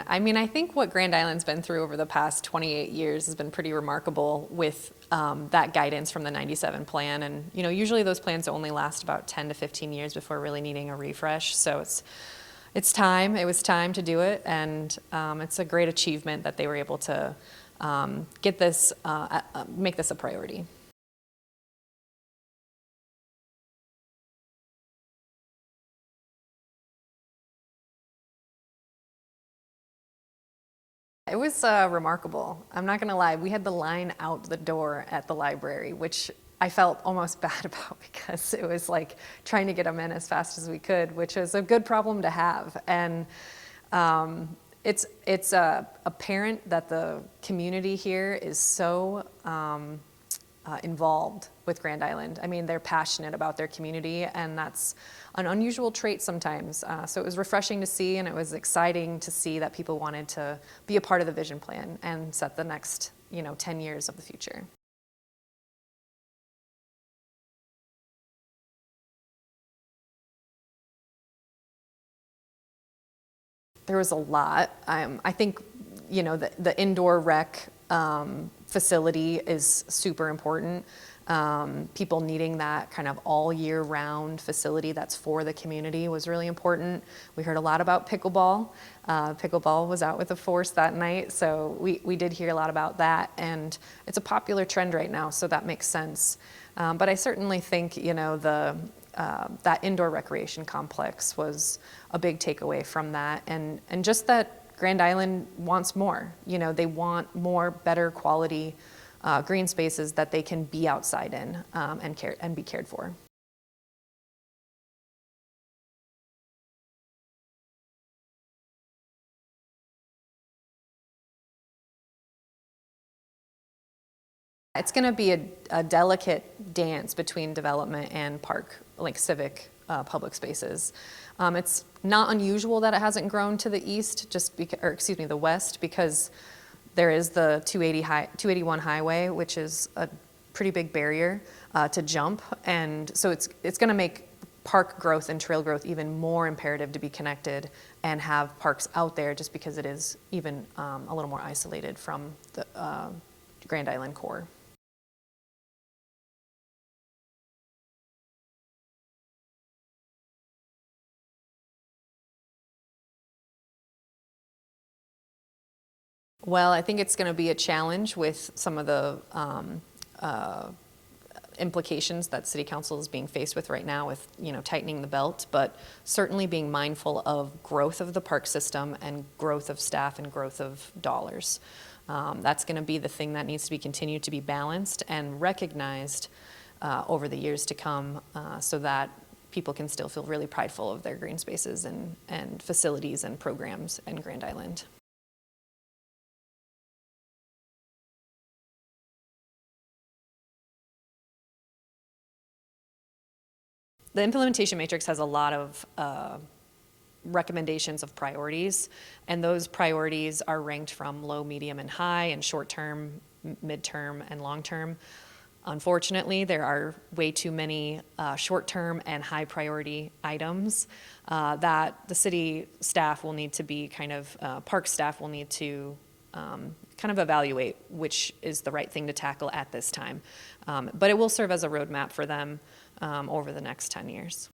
I mean, I think what Grand Island's been through over the past 28 years has been pretty remarkable with that guidance from the 97 plan. And, you know, usually those plans only last about 10 to 15 years before really needing a refresh. So it's time. It was time to do it. And it's a great achievement that they were able to get this, make this a priority. It was remarkable. I'm not going to lie. We had the line out the door at the library, which I felt almost bad about because it was like trying to get them in as fast as we could, which is a good problem to have. And it's apparent that the community here is so involved with Grand Island. I mean, they're passionate about their community, and that's an unusual trait sometimes. So it was refreshing to see, and it was exciting to see that people wanted to be a part of the vision plan and set the next, 10 years of the future. There was a lot. I think, the indoor rec facility is super important. People needing that kind of all year round facility that's for the community was really important. We heard a lot about pickleball. Pickleball was out with the force that night, so we did hear a lot about that, and it's a popular trend right now, so that makes sense. But I certainly think, that indoor recreation complex was a big takeaway from that, and just that Grand Island wants more. They want more, better quality green spaces that they can be outside in and be cared for. It's going to be a delicate dance between development and park, like civic public spaces. It's not unusual that it hasn't grown to the east, the west, because there is the 281 highway, which is a pretty big barrier to jump, and so it's going to make park growth and trail growth even more imperative to be connected and have parks out there, just because it is even a little more isolated from the Grand Island core. Well, I think it's going to be a challenge with some of the implications that City Council is being faced with right now with, tightening the belt, but certainly being mindful of growth of the park system and growth of staff and growth of dollars. That's going to be the thing that needs to be continued to be balanced and recognized over the years to come, so that people can still feel really prideful of their green spaces and facilities and programs in Grand Island. The implementation matrix has a lot of recommendations of priorities, and those priorities are ranked from low, medium, and high, and short-term, mid-term, and long-term. Unfortunately, there are way too many short-term and high-priority items that the city staff will need to be park staff will need to kind of evaluate which is the right thing to tackle at this time. But it will serve as a roadmap for them over the next 10 years.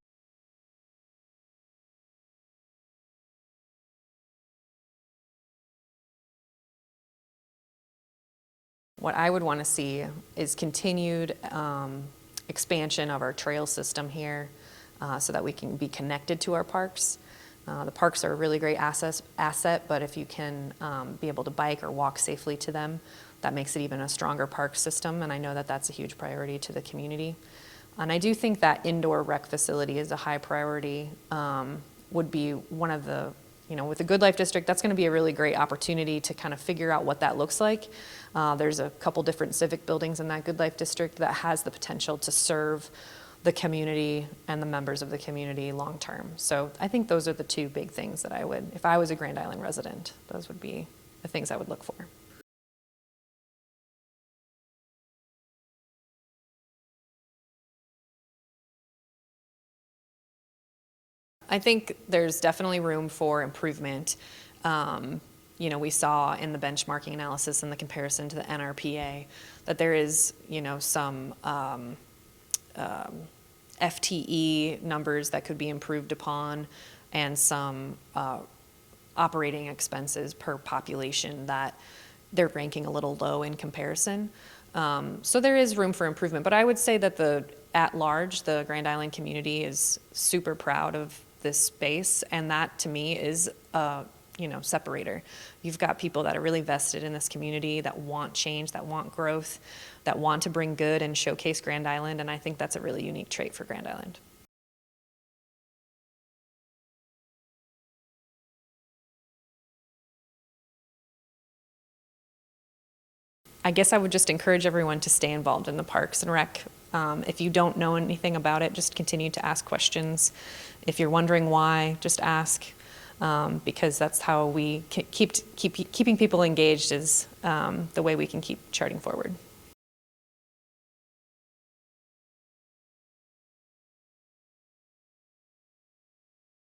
What I would want to see is continued expansion of our trail system here so that we can be connected to our parks. The parks are a really great asset, but if you can be able to bike or walk safely to them, that makes it even a stronger park system, and I know that that's a huge priority to the community. And I do think that indoor rec facility is a high priority, would be one of the, with the Good Life District, that's going to be a really great opportunity to kind of figure out what that looks like. There's a couple different civic buildings in that Good Life District that has the potential to serve the community and the members of the community long term. So I think those are the two big things that I would, if I was a Grand Island resident, those would be the things I would look for. I think there's definitely room for improvement. we saw in the benchmarking analysis and the comparison to the NRPA that there is, some FTE numbers that could be improved upon, and some operating expenses per population that they're ranking a little low in comparison. So there is room for improvement, but I would say that at large, the Grand Island community is super proud of this space, and that to me is a separator. You've got people that are really vested in this community, that want change, that want growth, that want to bring good and showcase Grand Island, and I think that's a really unique trait for Grand Island. I guess I would just encourage everyone to stay involved in the Parks and Rec. If you don't know anything about it, just continue to ask questions. If you're wondering why, just ask, because that's how we keeping people engaged is the way we can keep charting forward.